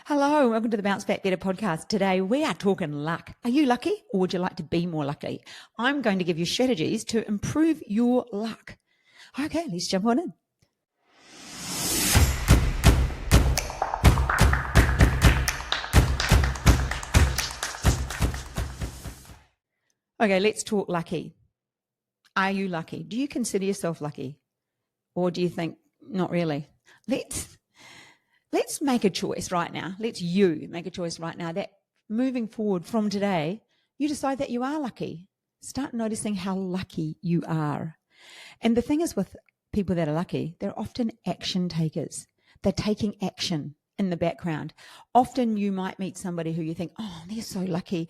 Hello, welcome to the Bounce Back Better podcast. Today we are talking luck. Are you lucky or would you like to be more lucky? I'm going to give you strategies to improve your luck. Okay, let's jump on in. Okay, let's talk lucky. Are you lucky? Do you consider yourself lucky? Or do you think, not really? Let's make a choice right now. Let's you make a choice right now that moving forward from today, you decide that you are lucky. Start noticing how lucky you are. And the thing is with people that are lucky, they're often action takers. They're taking action in the background. Often you might meet somebody who you think, oh, they're so lucky.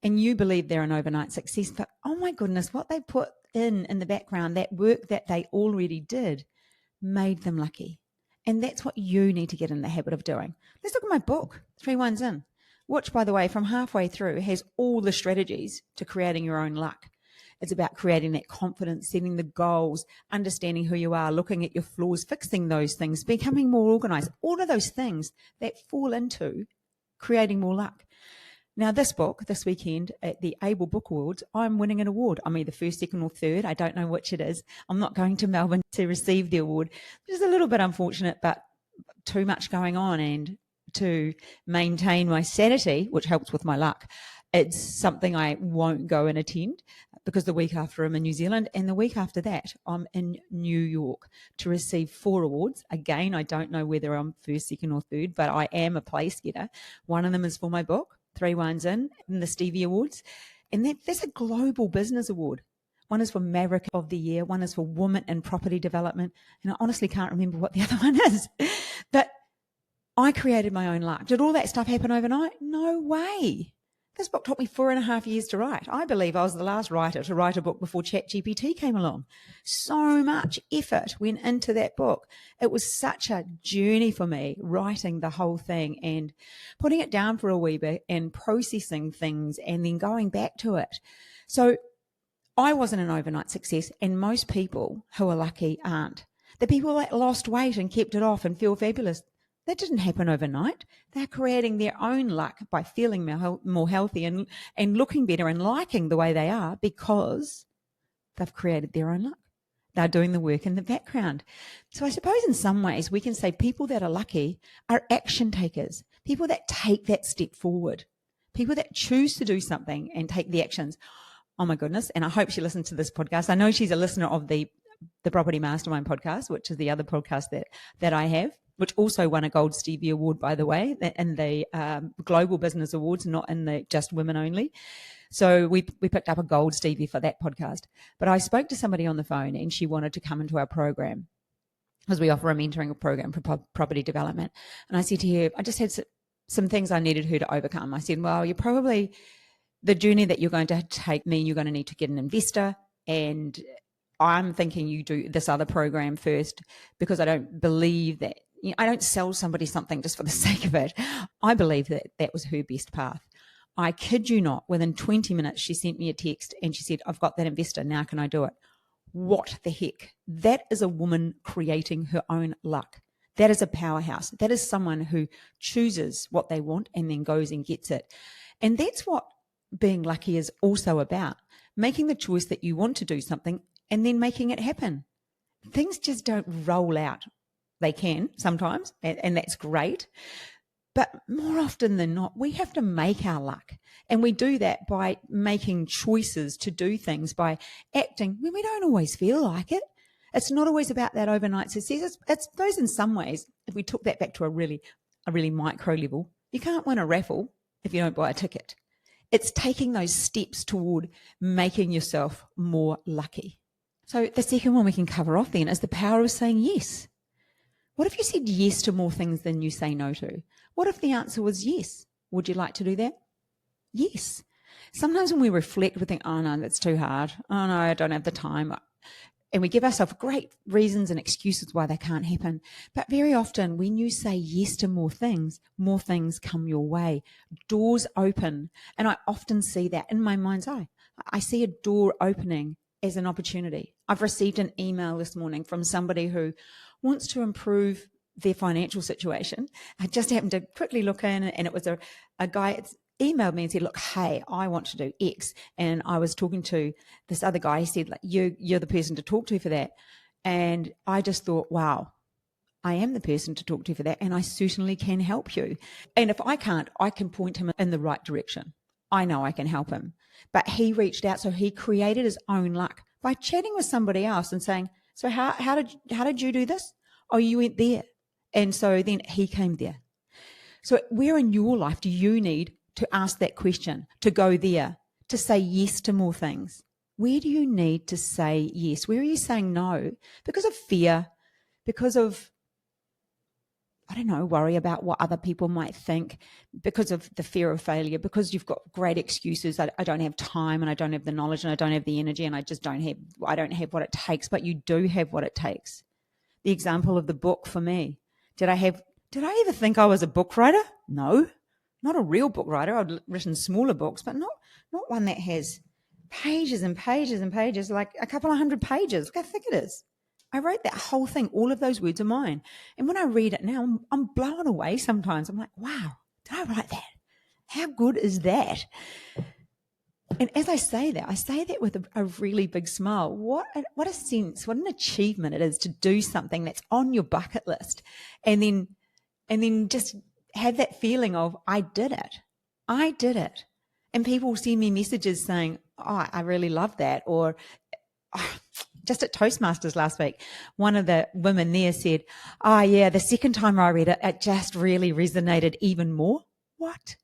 And you believe they're an overnight success. But oh my goodness, what they put in the background, that work that they already did, made them lucky. And that's what you need to get in the habit of doing. Let's look at my book, 3 Ones In, which, by the way, from halfway through has all the strategies to creating your own luck. It's about creating that confidence, setting the goals, understanding who you are, looking at your flaws, fixing those things, becoming more organized, all of those things that fall into creating more luck. Now, this book, this weekend at the Able Book Awards, I'm winning an award. I'm either first, second, or third. I don't know which it is. I'm not going to Melbourne to receive the award, which is a little bit unfortunate, but too much going on. And to maintain my sanity, which helps with my luck, it's something I won't go and attend because the week after I'm in New Zealand and the week after that I'm in New York to receive 4 awards. Again, I don't know whether I'm first, second, or third, but I am a place getter. One of them is for my book, 3 Ones In the Stevie Awards. And that's a global business award. One is for Maverick of the Year. One is for Women in Property Development. And I honestly can't remember what the other one is. But I created my own luck. Did all that stuff happen overnight? No way. This book took me 4.5 years to write. I believe I was the last writer to write a book before ChatGPT came along. So much effort went into that book. It was such a journey for me, writing the whole thing and putting it down for a wee bit and processing things and then going back to it. So I wasn't an overnight success, and most people who are lucky aren't. The people that lost weight and kept it off and feel fabulous, that didn't happen overnight. They're creating their own luck by feeling more healthy and looking better and liking the way they are because they've created their own luck. They're doing the work in the background. So I suppose in some ways we can say people that are lucky are action takers, people that take that step forward, people that choose to do something and take the actions. Oh my goodness. And I hope she listens to this podcast. I know she's a listener of the Property Mastermind podcast, which is the other podcast that I have, which also won a Gold Stevie Award, by the way, in the Global Business Awards, not in the just women only. So we picked up a Gold Stevie for that podcast. But I spoke to somebody on the phone and she wanted to come into our program because we offer a mentoring program for property development. And I said to her, I just had some things I needed her to overcome. I said, well, you're probably, the journey that you're going to take mean you're going to need to get an investor, and I'm thinking you do this other program first because I don't believe that, I don't sell somebody something just for the sake of it. I believe that was her best path. I kid you not, within 20 minutes, she sent me a text and she said, I've got that investor, now can I do it? What the heck? That is a woman creating her own luck. That is a powerhouse. That is someone who chooses what they want and then goes and gets it. And that's what being lucky is also about, making the choice that you want to do something and then making it happen. Things just don't roll out. They can sometimes, and that's great. But more often than not, we have to make our luck. And we do that by making choices to do things, by acting when we don't always feel like it. It's not always about that overnight success. It's those in some ways, if we took that back to a really micro level, you can't win a raffle if you don't buy a ticket. It's taking those steps toward making yourself more lucky. So the second one we can cover off then is the power of saying yes. What if you said yes to more things than you say no to? What if the answer was yes? Would you like to do that? Yes. Sometimes when we reflect, we think, oh no, that's too hard. Oh no, I don't have the time. And we give ourselves great reasons and excuses why they can't happen. But very often when you say yes to more things come your way. Doors open. And I often see that in my mind's eye. I see a door opening as an opportunity. I've received an email this morning from somebody who wants to improve their financial situation. I just happened to quickly look in, and it was a guy emailed me and said, look, hey, I want to do X. And I was talking to this other guy. He said, like, you're the person to talk to for that. And I just thought, wow, I am the person to talk to for that, and I certainly can help you. And if I can't, I can point him in the right direction. I know I can help him. But he reached out, so he created his own luck by chatting with somebody else and saying, so how did you do this? Oh, you went there. And so then he came there. So where in your life do you need to ask that question, to go there, to say yes to more things? Where do you need to say yes? Where are you saying no? Because of fear, because of, I don't know, worry about what other people might think, because of the fear of failure, because you've got great excuses. I don't have time, and I don't have the knowledge, and I don't have the energy, and I don't have what it takes. But you do have what it takes. The example of the book for me. Did I ever think I was a book writer? No, not a real book writer. I'd written smaller books, but not one that has pages and pages and pages, like a couple of 100 pages. Look how thick it is. I wrote that whole thing. All of those words are mine. And when I read it now, I'm blown away sometimes. I'm like, wow, did I write that? How good is that? And as I say that with a really big smile. What a sense, what an achievement it is to do something that's on your bucket list, and then just have that feeling of, I did it. And people send me messages saying, oh, I really love that. Or just at Toastmasters last week, one of the women there said, oh yeah, the second time I read it, it just really resonated even more. What?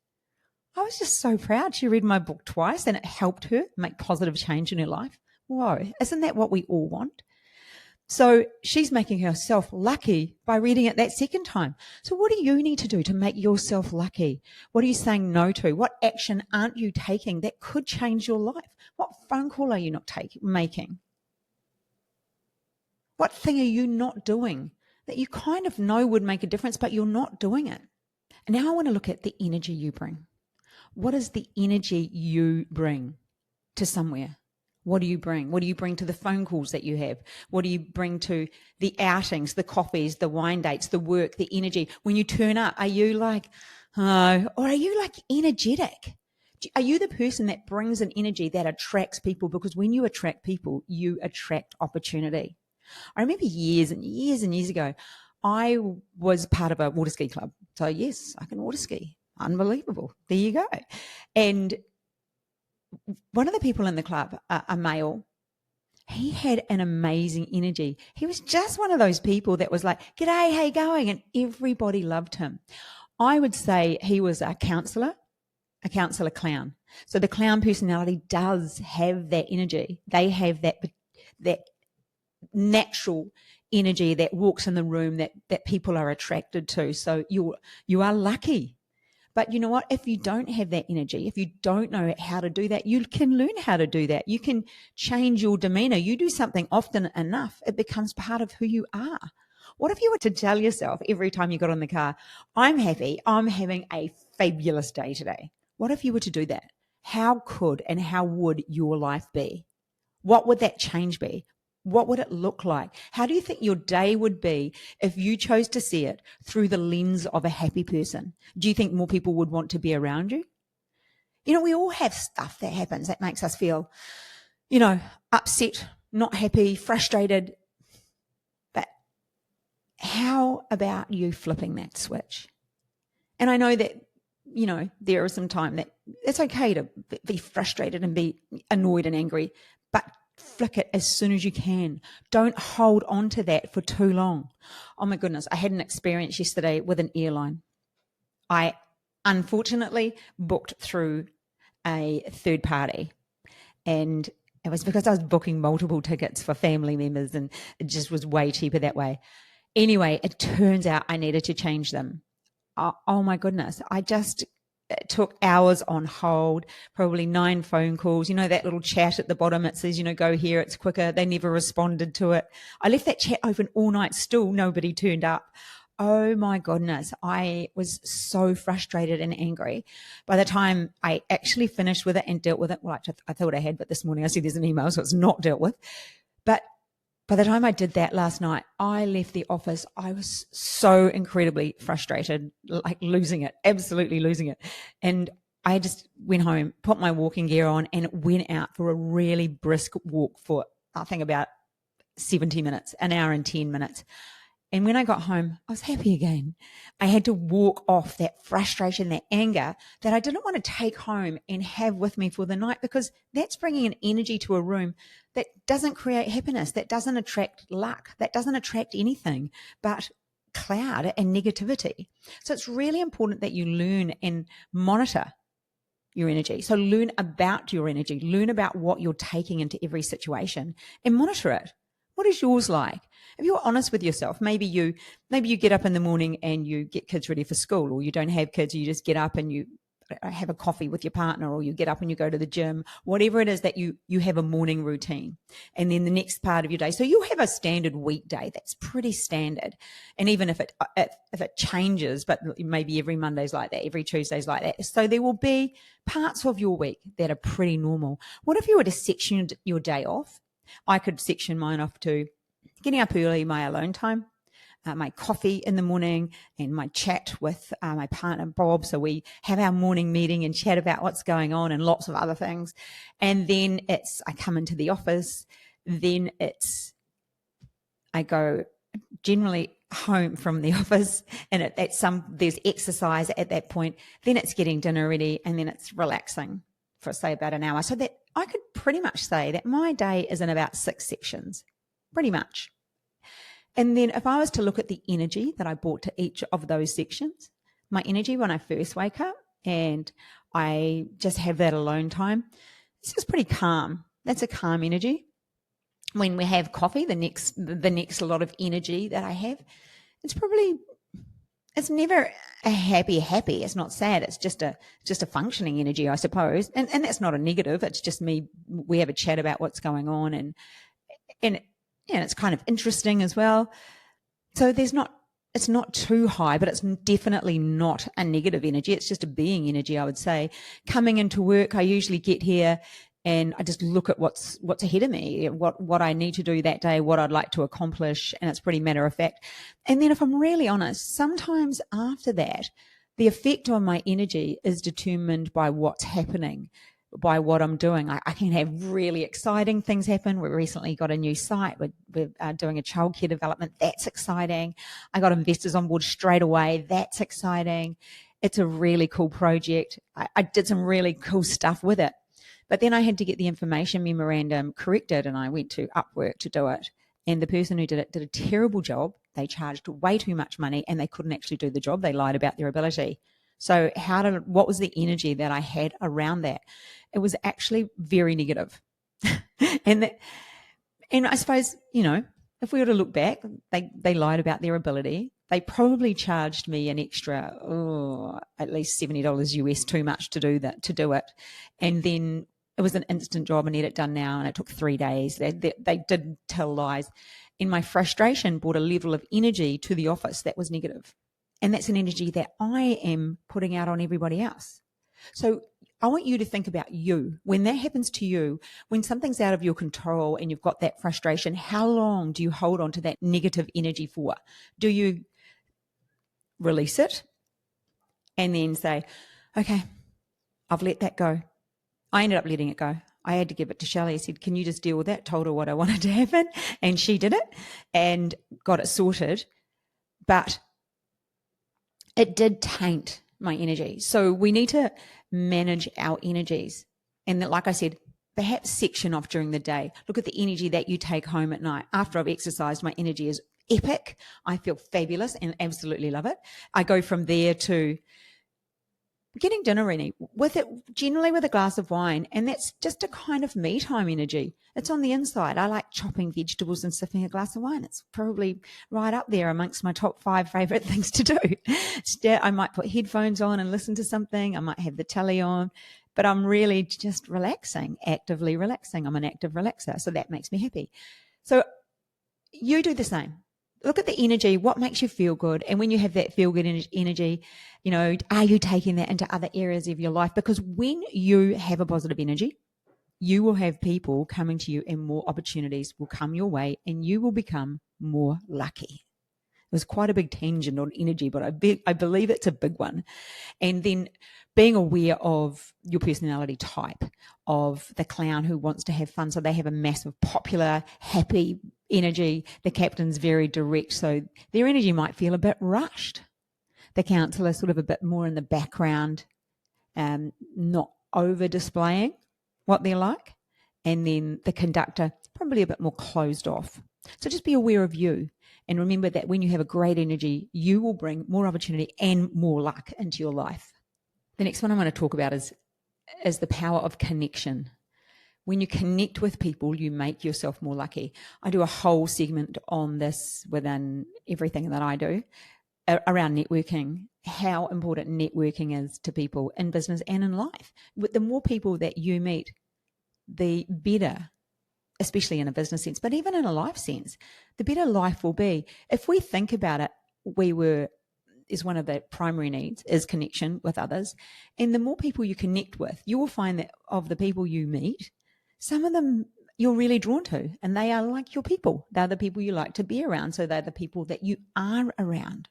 I was just so proud. She read my book twice and it helped her make positive change in her life. Whoa, isn't that what we all want? So she's making herself lucky by reading it that second time. So what do you need to do to make yourself lucky? What are you saying no to? What action aren't you taking that could change your life? What phone call are you not making? What thing are you not doing that you kind of know would make a difference, but you're not doing it? And now I want to look at the energy you bring. What is the energy you bring to somewhere? What do you bring? What do you bring to the phone calls that you have? What do you bring to the outings, the coffees, the wine dates, the work, the energy? When you turn up, are you like, oh, or are you like energetic? Are you the person that brings an energy that attracts people? Because when you attract people, you attract opportunity. I remember years and years and years ago, I was part of a water ski club. So yes, I can water ski. Unbelievable. There you go. And one of the people in the club, a male, he had an amazing energy. He was just one of those people that was like, g'day, how you going? And everybody loved him. I would say he was a counsellor clown. So the clown personality does have that energy. They have that natural energy that walks in the room that people are attracted to. So you are lucky. But you know what? If you don't have that energy, if you don't know how to do that, you can learn how to do that. You can change your demeanor. You do something often enough, it becomes part of who you are. What if you were to tell yourself every time you got in the car, I'm happy, I'm having a fabulous day today? What if you were to do that? How could and how would your life be? What would that change be? What would it look like? How do you think your day would be if you chose to see it through the lens of a happy person? Do you think more people would want to be around you? You know, we all have stuff that happens that makes us feel, upset, not happy, frustrated. But how about you flipping that switch? And I know that, there is some time that it's okay to be frustrated and be annoyed and angry, but flick it as soon as you can. Don't hold on to that for too long. Oh my goodness, I had an experience yesterday with an airline. I unfortunately booked through a third party, and it was because I was booking multiple tickets for family members, and it just was way cheaper that way. Anyway, it turns out I needed to change them. Oh my goodness, it took hours on hold, probably 9 phone calls. You know, that little chat at the bottom, it says, go here, it's quicker. They never responded to it. I left that chat open all night, still nobody turned up. Oh my goodness. I was so frustrated and angry. By the time I actually finished with it and dealt with it, well, I thought I had, but this morning I see there's an email, so it's not dealt with. But by the time I did that last night, I left the office. I was so incredibly frustrated, like losing it, absolutely losing it. And I just went home, put my walking gear on, and went out for a really brisk walk for, I think, about 70 minutes, an hour and 10 minutes. And when I got home, I was happy again. I had to walk off that frustration, that anger that I didn't want to take home and have with me for the night, because that's bringing an energy to a room that doesn't create happiness, that doesn't attract luck, that doesn't attract anything but cloud and negativity. So it's really important that you learn and monitor your energy. So learn about your energy, learn about what you're taking into every situation and monitor it. What is yours like? If you're honest with yourself, maybe you get up in the morning and you get kids ready for school, or you don't have kids, you just get up and you have a coffee with your partner, or you get up and you go to the gym, whatever it is that you have a morning routine. And then the next part of your day, so you have a standard weekday that's pretty standard. And even if it changes, but maybe every Monday's like that, every Tuesday's like that. So there will be parts of your week that are pretty normal. What if you were to section your day off? I could section mine off to getting up early, my alone time, my coffee in the morning, and my chat with my partner, Bob. So we have our morning meeting and chat about what's going on and lots of other things. And then I come into the office. Then I go generally home from the office, and there's exercise at that point. Then it's getting dinner ready, and then it's relaxing for, say, about an hour. So that I could pretty much say that my day is in about 6 sections, pretty much. And then if I was to look at the energy that I brought to each of those sections, my energy when I first wake up and I just have that alone time, it's just pretty calm. That's a calm energy. When we have coffee, the next lot of energy that I have, it's never a happy. It's not sad. It's just a functioning energy, I suppose. And that's not a negative. It's just me. We have a chat about what's going on, and it's kind of interesting as well. So it's not too high, but it's definitely not a negative energy. It's just a being energy, I would say. Coming into work, I usually get here and I just look at what's ahead of me, what I need to do that day, what I'd like to accomplish, and it's pretty matter of fact. And then if I'm really honest, sometimes after that, the effect on my energy is determined by what's happening, by what I'm doing. I can have really exciting things happen. We recently got a new site. We're doing a childcare development. That's exciting. I got investors on board straight away. That's exciting. It's a really cool project. I did some really cool stuff with it. But then I had to get the information memorandum corrected, and I went to Upwork to do it. And the person who did it did a terrible job. They charged way too much money, and they couldn't actually do the job. They lied about their ability. So what was the energy that I had around that? It was actually very negative. and I suppose, if we were to look back, they lied about their ability. They probably charged me an extra, at least $70 US too much to do it. And then it was an instant job and get it done now, and it took 3 days. They did tell lies. And my frustration brought a level of energy to the office that was negative. And that's an energy that I am putting out on everybody else. So I want you to think about you. When that happens to you, when something's out of your control and you've got that frustration, how long do you hold on to that negative energy for? Do you release it and then say, okay, I've let that go? I ended up letting it go. I had to give it to Shelley. I said, can you just deal with that? Told her what I wanted to happen, and she did it and got it sorted. But it did taint my energy. So we need to manage our energies. And that, like I said, perhaps section off during the day. Look at the energy that you take home at night. After I've exercised, my energy is epic. I feel fabulous and absolutely love it. I go from there to getting dinner ready generally with a glass of wine. And that's just a kind of me time energy. It's on the inside. I like chopping vegetables and sipping a glass of wine. It's probably right up there amongst my top 5 favorite things to do. I might put headphones on and listen to something. I might have the telly on, but I'm really just relaxing, actively relaxing. I'm an active relaxer. So that makes me happy. So you do the same. Look at the energy, what makes you feel good. And when you have that feel good energy, are you taking that into other areas of your life? Because when you have a positive energy, you will have people coming to you and more opportunities will come your way and you will become more lucky. It was quite a big tangent on energy, but I believe it's a big one. And then being aware of your personality type, of the clown who wants to have fun. So they have a massive, popular, happy energy. The captain's very direct, so their energy might feel a bit rushed. The counsellor sort of a bit more in the background, not over displaying what they're like. And then the conductor, probably a bit more closed off. So just be aware of you. And remember that when you have a great energy, you will bring more opportunity and more luck into your life. The next one I want to talk about is the power of connection. When you connect with people, you make yourself more lucky. I do a whole segment on this within everything that I do around networking, how important networking is to people in business and in life. The more people that you meet, the better, especially in a business sense, but even in a life sense, the better life will be. If we think about it, is one of the primary needs is connection with others. And the more people you connect with, you will find that of the people you meet, some of them you're really drawn to, and they are like your people. They're the people you like to be around. So they're the people that you are around.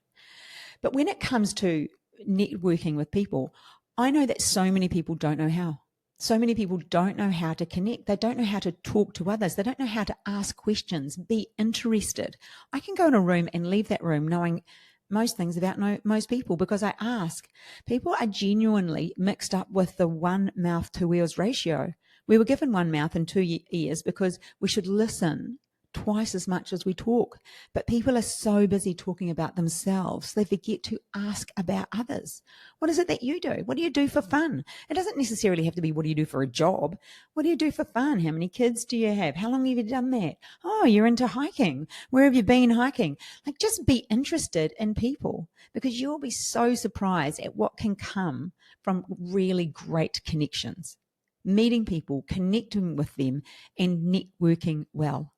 But when it comes to networking with people, I know that so many people don't know how. So many people don't know how to connect. They don't know how to talk to others. They don't know how to ask questions, be interested. I can go in a room and leave that room knowing most things about most people because I ask. People are genuinely mixed up with the one mouth, two ears ratio. We were given one mouth and two ears because we should listen twice as much as we talk. But people are so busy talking about themselves, they forget to ask about others. What is it that you do? What do you do for fun? It doesn't necessarily have to be what do you do for a job. What do you do for fun? How many kids do you have? How long have you done that? Oh, you're into hiking. Where have you been hiking? Like, just be interested in people because you'll be so surprised at what can come from really great connections. Meeting people, connecting with them, and networking well.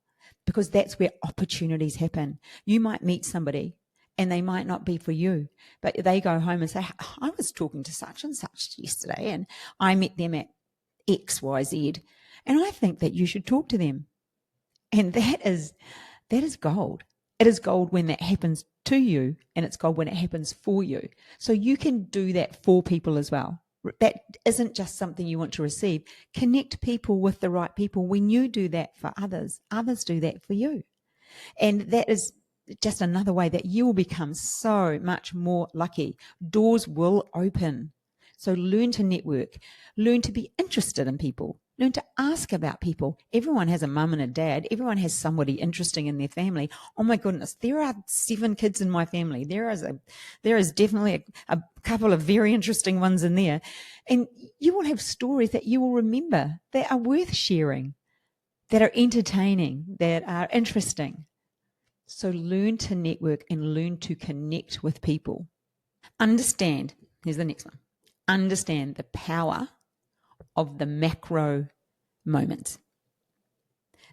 Because that's where opportunities happen. You might meet somebody and they might not be for you, but they go home and say, I was talking to such and such yesterday and I met them at XYZ and I think that you should talk to them. And that is gold. It is gold when that happens to you and it's gold when it happens for you. So you can do that for people as well. That isn't just something you want to receive. Connect people with the right people. When you do that for others, others do that for you. And that is just another way that you will become so much more lucky. Doors will open. So learn to network, learn to be interested in people, learn to ask about people. Everyone has a mum and a dad. Everyone has somebody interesting in their family. Oh my goodness, there are 7 kids in my family. There is definitely a couple of very interesting ones in there. And you will have stories that you will remember that are worth sharing, that are entertaining, that are interesting. So learn to network and learn to connect with people. Understand, here's the next one. Understand the power of the macro moments.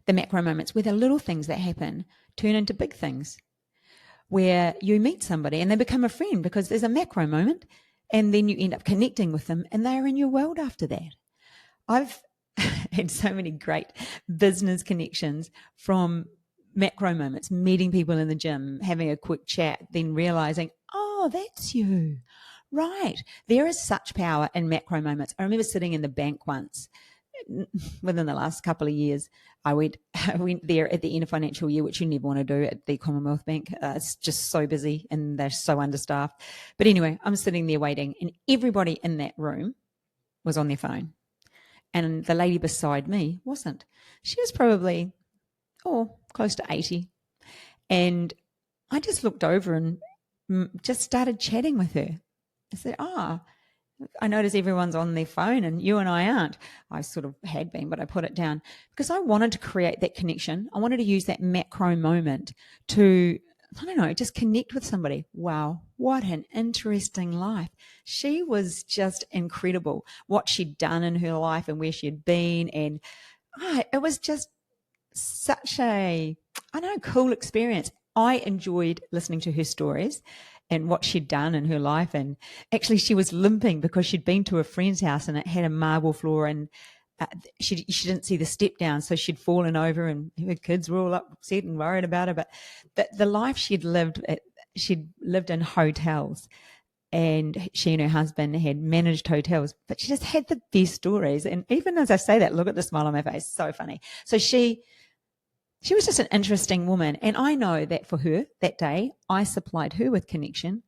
The macro moments where the little things that happen turn into big things, where you meet somebody and they become a friend because there's a macro moment and then you end up connecting with them and they're in your world after that. I've had so many great business connections from macro moments, meeting people in the gym, having a quick chat, then realizing, oh, that's you. Right. There is such power in macro moments. I remember sitting in the bank once within the last couple of years. I went there at the end of financial year, which you never want to do at the Commonwealth Bank. It's just so busy and they're so understaffed. But anyway, I'm sitting there waiting and everybody in that room was on their phone. And the lady beside me wasn't. She was probably, close to 80. And I just looked over and just started chatting with her. I said, I notice everyone's on their phone and you and I aren't. I sort of had been, but I put it down because I wanted to create that connection. I wanted to use that macro moment to, just connect with somebody. Wow, what an interesting life. She was just incredible, what she'd done in her life and where she had been. And it was just such a, cool experience. I enjoyed listening to her stories and what she'd done in her life. And actually she was limping because she'd been to a friend's house and it had a marble floor and she didn't see the step down, so she'd fallen over, and her kids were all upset and worried about her. But the life she'd lived in hotels, and she and her husband had managed hotels, but she just had the best stories. And even as I say that, look at the smile on my face, so funny. So she was just an interesting woman. And I know that for her that day, I supplied her with connection.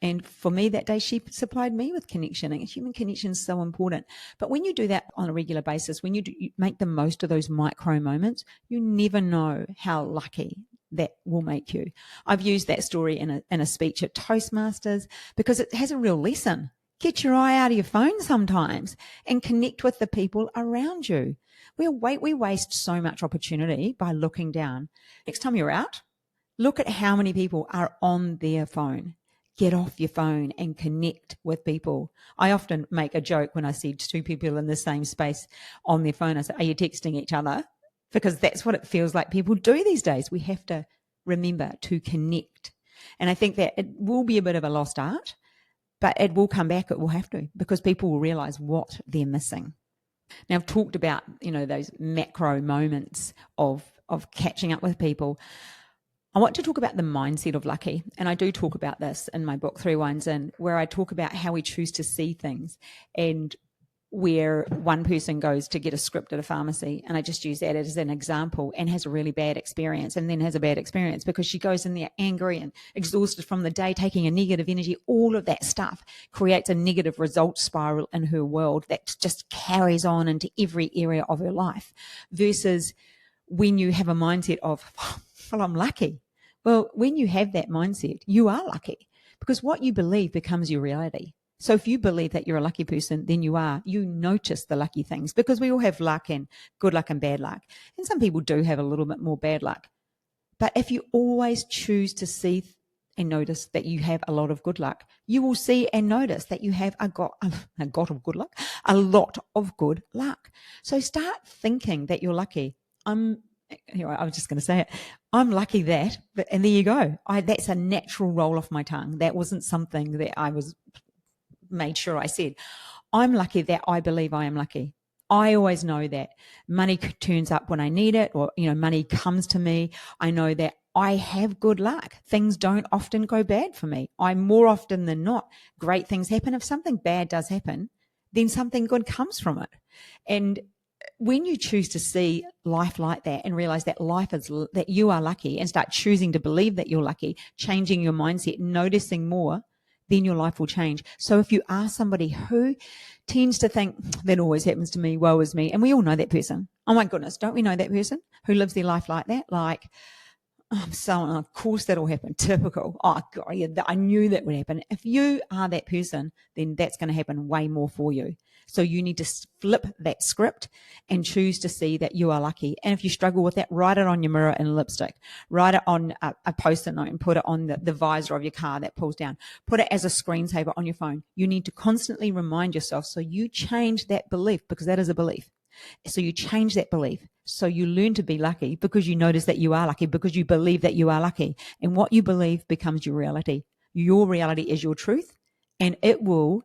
And for me that day, she supplied me with connection. And human connection is so important. But when you do that on a regular basis, when you make the most of those micro moments, you never know how lucky that will make you. I've used that story in a speech at Toastmasters because it has a real lesson. Get your eye out of your phone sometimes and connect with the people around you. We waste so much opportunity by looking down. Next time you're out, look at how many people are on their phone. Get off your phone and connect with people. I often make a joke when I see two people in the same space on their phone. I say, are you texting each other? Because that's what it feels like people do these days. We have to remember to connect. And I think that it will be a bit of a lost art, but it will come back. It will have to, because people will realize what they're missing. Now, I've talked about, those macro moments of catching up with people. I want to talk about the mindset of lucky. And I do talk about this in my book, 3 Wines In, where I talk about how we choose to see things, and where one person goes to get a script at a pharmacy, and I just use that as an example, and has a really bad experience, and then has a bad experience because she goes in there angry and exhausted from the day, taking a negative energy. All of that stuff creates a negative result spiral in her world that just carries on into every area of her life, versus when you have a mindset of, well, I'm lucky. Well, when you have that mindset, you are lucky, because what you believe becomes your reality. So if you believe that you're a lucky person, then you notice the lucky things, because we all have luck and good luck and bad luck. And some people do have a little bit more bad luck. But if you always choose to see and notice that you have a lot of good luck, you will see and notice that you have a lot of good luck, a lot of good luck. So start thinking that you're lucky. I was just going to say it. I'm lucky that, and there you go. That's a natural roll off my tongue. That wasn't something that I was made sure I said. I'm lucky that I believe I am lucky. I always know that money turns up when I need it, or, money comes to me. I know that I have good luck. Things don't often go bad for me. More often than not, great things happen. If something bad does happen, then something good comes from it. And when you choose to see life like that and realize that that you are lucky, and start choosing to believe that you're lucky, changing your mindset, noticing more, then your life will change. So if you are somebody who tends to think that always happens to me, woe is me, and we all know that person. Oh my goodness, don't we know that person who lives their life like that? Like, of course that'll happen. Typical. Oh God, yeah, I knew that would happen. If you are that person, then that's going to happen way more for you. So you need to flip that script and choose to see that you are lucky. And if you struggle with that, write it on your mirror in lipstick. Write it on a Post-it note and put it on the visor of your car that pulls down. Put it as a screensaver on your phone. You need to constantly remind yourself, so you change that belief, because that is a belief. So you change that belief. So you learn to be lucky because you notice that you are lucky, because you believe that you are lucky. And what you believe becomes your reality. Your reality is your truth, and it will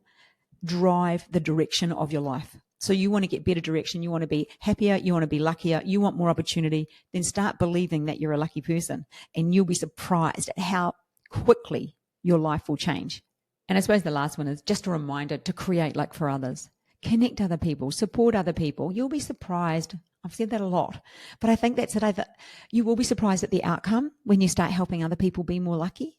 drive the direction of your life. So you want to get better direction. You want to be happier. You want to be luckier. You want more opportunity. Then start believing that you're a lucky person, and you'll be surprised at how quickly your life will change. And I suppose the last one is just a reminder to create luck for others. Connect other people, support other people. You'll be surprised. I've said that a lot, but I think that's it. You will be surprised at the outcome when you start helping other people be more lucky.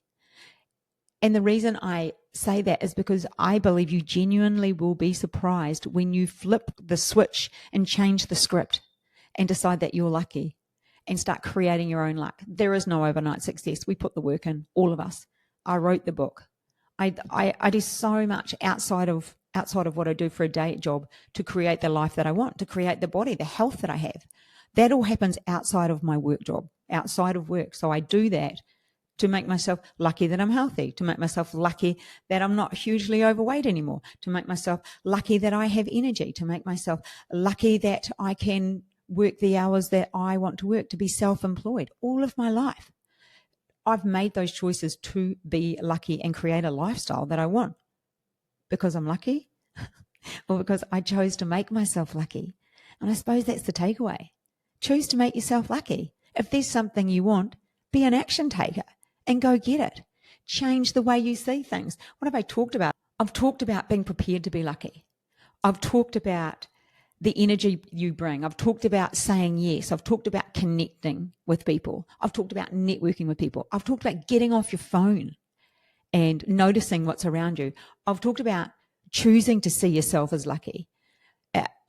And the reason I say that is because I believe you genuinely will be surprised when you flip the switch and change the script and decide that you're lucky and start creating your own luck. There is no overnight success. We put the work in, all of us. I wrote the book. I do so much outside of what I do for a day job to create the life that I want, to create the body, the health that I have. That all happens outside of my work job, outside of work. So I do that to make myself lucky that I'm healthy, to make myself lucky that I'm not hugely overweight anymore, to make myself lucky that I have energy, to make myself lucky that I can work the hours that I want to work, to be self-employed. All of my life, I've made those choices to be lucky and create a lifestyle that I want. Because I'm lucky, or because I chose to make myself lucky. And I suppose that's the takeaway. Choose to make yourself lucky. If there's something you want, be an action taker and go get it. Change the way you see things. What have I talked about? I've talked about being prepared to be lucky. I've talked about the energy you bring. I've talked about saying yes. I've talked about connecting with people. I've talked about networking with people. I've talked about getting off your phone and noticing what's around you. I've talked about choosing to see yourself as lucky.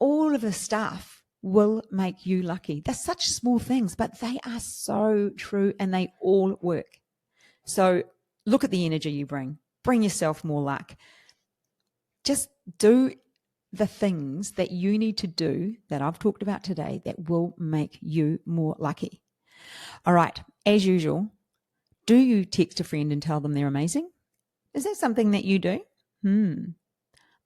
All of the stuff will make you lucky. They're such small things, but they are so true and they all work. So look at the energy you bring. Bring yourself more luck. Just do the things that you need to do that I've talked about today that will make you more lucky. All right, as usual, do you text a friend and tell them they're amazing? Is that something that you do?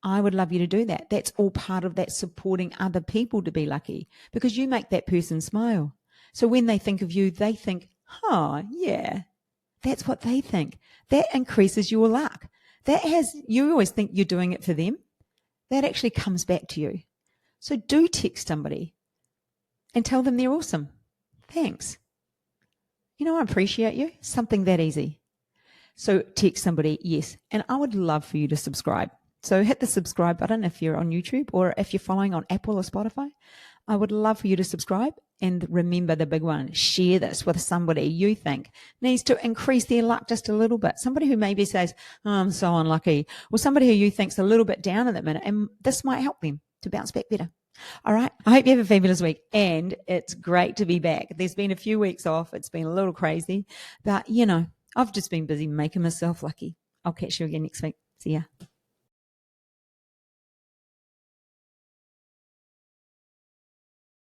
I would love you to do that. That's all part of that supporting other people to be lucky because you make that person smile. So when they think of you, they think, oh, yeah, that's what they think. That increases your luck. You always think you're doing it for them. That actually comes back to you. So do text somebody and tell them they're awesome. Thanks. I appreciate you. Something that easy. So text somebody, yes. And I would love for you to subscribe. So hit the subscribe button if you're on YouTube or if you're following on Apple or Spotify. I would love for you to subscribe. And remember the big one, share this with somebody you think needs to increase their luck just a little bit. Somebody who maybe says, oh, I'm so unlucky. Or somebody who you think's a little bit down at that minute. And this might help them to bounce back better. All right. I hope you have a fabulous week. And it's great to be back. There's been a few weeks off. It's been a little crazy. But, I've just been busy making myself lucky. I'll catch you again next week. See ya.